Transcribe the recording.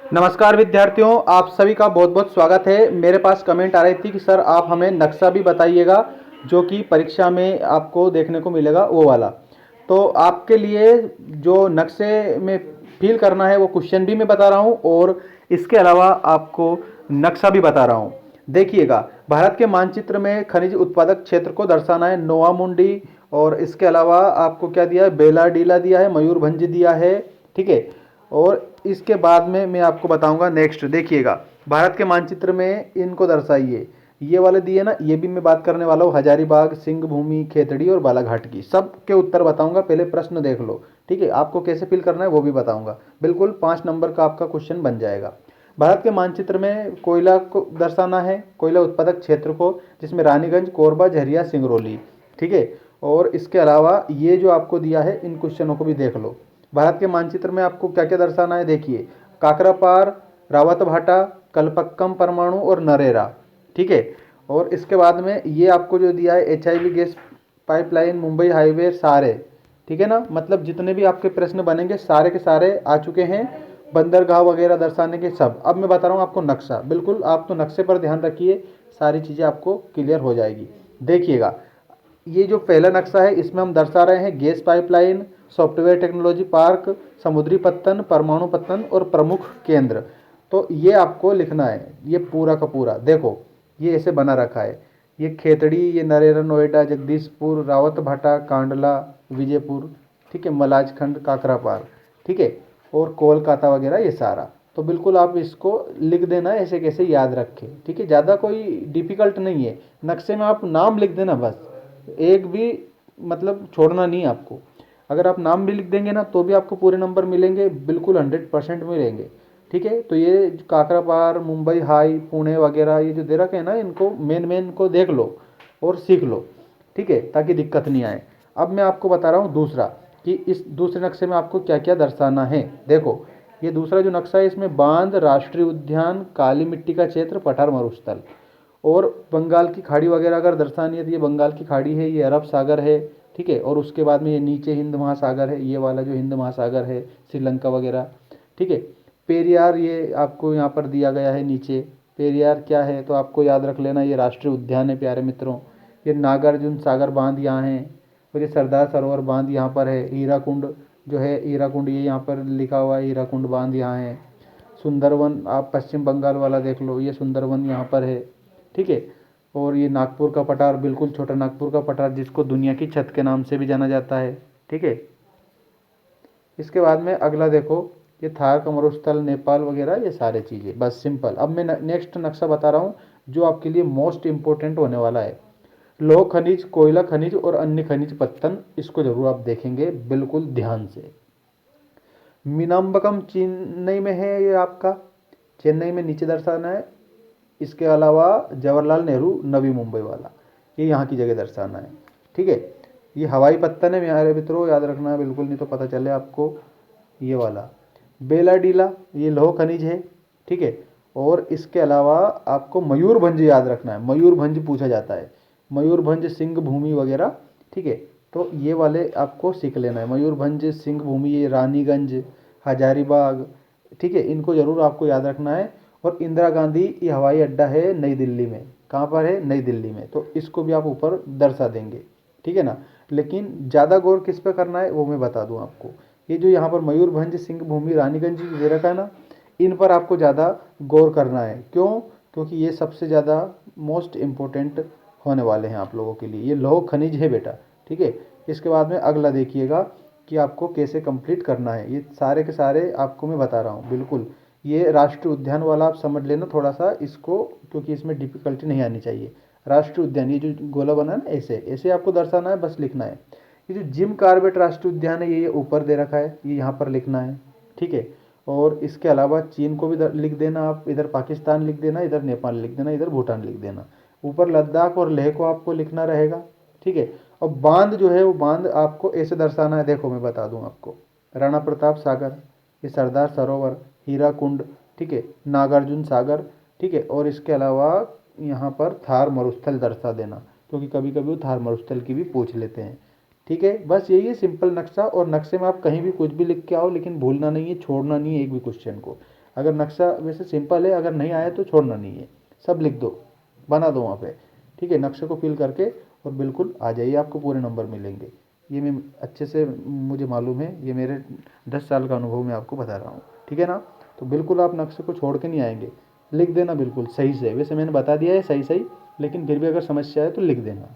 नमस्कार विद्यार्थियों, आप सभी का बहुत बहुत स्वागत है। मेरे पास कमेंट आ रही थी कि सर आप हमें नक्शा भी बताइएगा जो कि परीक्षा में आपको देखने को मिलेगा वो वाला। तो आपके लिए जो नक्शे में फिल करना है वो क्वेश्चन भी मैं बता रहा हूँ और इसके अलावा आपको नक्शा भी बता रहा हूँ। देखिएगा, भारत के मानचित्र में खनिज उत्पादक क्षेत्र को दर्शाना है नोवा मुंडी, और इसके अलावा आपको क्या दिया है, बेलाडीला दिया है, मयूरभंज दिया है। ठीक है, और इसके बाद में मैं आपको बताऊंगा। नेक्स्ट देखिएगा, भारत के मानचित्र में इनको दर्शाइए। ये वाले दिए ना, ये भी मैं बात करने वाला हूँ। हजारीबाग, सिंह भूमि, खेतड़ी और बालाघाट की सब के उत्तर बताऊंगा। पहले प्रश्न देख लो, ठीक है। आपको कैसे फिल करना है वो भी बताऊंगा। बिल्कुल 5 नंबर का आपका क्वेश्चन बन जाएगा। भारत के मानचित्र में कोयला को दर्शाना है, कोयला उत्पादक क्षेत्र को, जिसमें रानीगंज, कोरबा, झरिया, सिंगरौली। ठीक है, और इसके अलावा ये जो आपको दिया है इन क्वेश्चनों को भी देख लो। भारत के मानचित्र में आपको क्या क्या दर्शाना है, देखिए। काकरापार, रावतभाटा, कलपक्कम परमाणु और नरेरा। ठीक है, और इसके बाद में ये आपको जो दिया है HIV gas pipeline, Mumbai highway, सारे। ठीक है ना, मतलब जितने भी आपके प्रश्न बनेंगे सारे के सारे आ चुके हैं, बंदरगाह वगैरह दर्शाने के सब। अब मैं बता रहा हूँ आपको नक्शा। बिल्कुल आप तो नक्शे पर ध्यान रखिए, सारी चीज़ें आपको क्लियर हो जाएगी। देखिएगा, ये जो पहला नक्शा है इसमें हम दर्शा रहे हैं gas pipeline, software technology park, समुद्री पत्तन, परमाणु पत्तन और प्रमुख केंद्र। तो ये आपको लिखना है, ये पूरा का पूरा। देखो ये ऐसे बना रखा है, ये खेतड़ी, ये नरेला, नोएडा, जगदीशपुर, रावत भाटा, कांडला, विजयपुर। ठीक है, मलाजखंड, काकरापार। ठीक है, और कोलकाता वगैरह ये सारा। तो बिल्कुल आप इसको लिख देना ऐसे कैसे याद रखें। ठीक है, ज़्यादा कोई डिफ़िकल्ट नहीं है। नक्शे में आप नाम लिख देना बस, एक भी मतलब छोड़ना नहीं आपको। अगर आप नाम भी लिख देंगे ना तो भी आपको पूरे नंबर मिलेंगे, बिल्कुल 100% मिलेंगे। ठीक है, तो ये काकरापार, मुंबई हाई, पुणे वगैरह ये जो दे रखे हैं ना, इनको मेन मेन को देख लो और सीख लो। ठीक है, ताकि दिक्कत नहीं आए। अब मैं आपको बता रहा हूँ दूसरा, कि इस दूसरे नक्शे में आपको क्या क्या दर्शाना है। देखो, ये दूसरा जो नक्शा है इसमें बांध, राष्ट्रीय उद्यान, काली मिट्टी का क्षेत्र, पठार मरुस्थल और बंगाल की खाड़ी वगैरह अगर दर्शानी है तो ये बंगाल की खाड़ी है, ये अरब सागर है। ठीक है, और उसके बाद में ये नीचे हिंद महासागर है, ये वाला जो हिंद महासागर है, श्रीलंका वगैरह। ठीक है, पेरियार ये आपको यहाँ पर दिया गया है नीचे। पेरियार क्या है तो आपको याद रख लेना, ये राष्ट्रीय उद्यान है प्यारे मित्रों। ये नागार्जुन सागर बांध यहाँ है, और ये सरदार सरोवर बांध यहाँ पर है। हीराकुंड जो है, हीराकुंड ये यहाँ पर लिखा हुआ है, हीराकुंड बांध यहाँ है। सुंदरवन आप पश्चिम बंगाल वाला देख लो, ये सुंदरवन यहाँ पर है। ठीक है, और ये नागपुर का पठार, बिल्कुल छोटा नागपुर का पठार, जिसको दुनिया की छत के नाम से भी जाना जाता है। ठीक है, इसके बाद में अगला देखो, ये थार का मरुस्थल, नेपाल वगैरह ये सारे चीज़ें, बस सिंपल। अब मैं नेक्स्ट नक्शा बता रहा हूँ जो आपके लिए मोस्ट इंपॉर्टेंट होने वाला है। लौह खनिज, कोयला खनिज और अन्य खनिज पत्तन, इसको जरूर आप देखेंगे बिल्कुल ध्यान से। मीनाम्बकम चेन्नई में है, ये आपका चेन्नई में नीचे दर्शाना है। इसके अलावा जवाहरलाल नेहरू नवी मुंबई वाला, ये यहाँ की जगह दर्शाना है। ठीक है, ये हवाई पत्तन है मेरे मित्रों, याद रखना है बिल्कुल, नहीं तो पता चले आपको। ये वाला बेलाडीला, ये लौह खनिज है। ठीक है, और इसके अलावा आपको मयूरभंज याद रखना है, मयूरभंज पूछा जाता है, मयूरभंज, सिंह भूमि वगैरह। ठीक है, तो ये वाले आपको सीख लेना है, मयूरभंज, सिंह भूमि, ये रानीगंज, हजारीबाग। ठीक है, इनको ज़रूर आपको याद रखना है। और इंदिरा गांधी ये हवाई अड्डा है नई दिल्ली में, कहाँ पर है, नई दिल्ली में, तो इसको भी आप ऊपर दर्शा देंगे। ठीक है ना, लेकिन ज़्यादा गौर किस पे करना है वो मैं बता दूं आपको। ये जो यहाँ पर मयूरभंज, सिंह भूमि, रानीगंज दे रखा है ना, इन पर आपको ज़्यादा गौर करना है। क्यों? क्योंकि ये सबसे ज़्यादा मोस्ट इम्पोर्टेंट होने वाले हैं आप लोगों के लिए, ये लौह खनिज है बेटा। ठीक है, इसके बाद में अगला देखिएगा कि आपको कैसे कंप्लीट करना है। ये सारे के सारे आपको मैं बता रहा हूँ बिल्कुल। ये राष्ट्रीय उद्यान वाला आप समझ लेना थोड़ा सा इसको, क्योंकि इसमें डिफिकल्टी नहीं आनी चाहिए। राष्ट्रीय उद्यान, ये जो गोला बना है ना, ऐसे ऐसे आपको दर्शाना है, बस लिखना है। ये जो जिम कार्बेट राष्ट्रीय उद्यान है ये ऊपर दे रखा है, ये यहाँ पर लिखना है। ठीक है, और इसके अलावा चीन को भी लिख देना आप, इधर पाकिस्तान लिख देना, इधर नेपाल लिख देना, इधर भूटान लिख देना। ऊपर लद्दाख और लेह को आपको लिखना रहेगा। ठीक है, और बांध जो है वो बांध आपको ऐसे दर्शाना है, देखो मैं बता दूं आपको। राणा प्रताप सागर, ये सरदार सरोवर, हीराकुंड। ठीक है, नागार्जुन सागर। ठीक है, और इसके अलावा यहाँ पर थार मरुस्थल दर्शा देना, क्योंकि कभी कभी वो थार मरुस्थल की भी पूछ लेते हैं। ठीक है, बस यही है सिंपल नक्शा। और नक्शे में आप कहीं भी कुछ भी लिख के आओ, लेकिन भूलना नहीं है, छोड़ना नहीं है एक भी क्वेश्चन को। अगर नक्शा वैसे सिंपल है, अगर नहीं आया तो छोड़ना नहीं है, सब लिख दो, बना दो वहाँ पे, ठीक है। नक्शे को फिल करके और बिल्कुल आ जाइए, आपको पूरे नंबर मिलेंगे। ये मैं अच्छे से मुझे मालूम है, ये मेरे 10 साल का अनुभव मैं आपको बता रहा हूँ, ठीक है ना। तो बिल्कुल आप नक्शे को छोड़ के नहीं आएंगे, लिख देना बिल्कुल सही से। वैसे मैंने बता दिया है सही सही, लेकिन फिर भी अगर समस्या है तो लिख देना।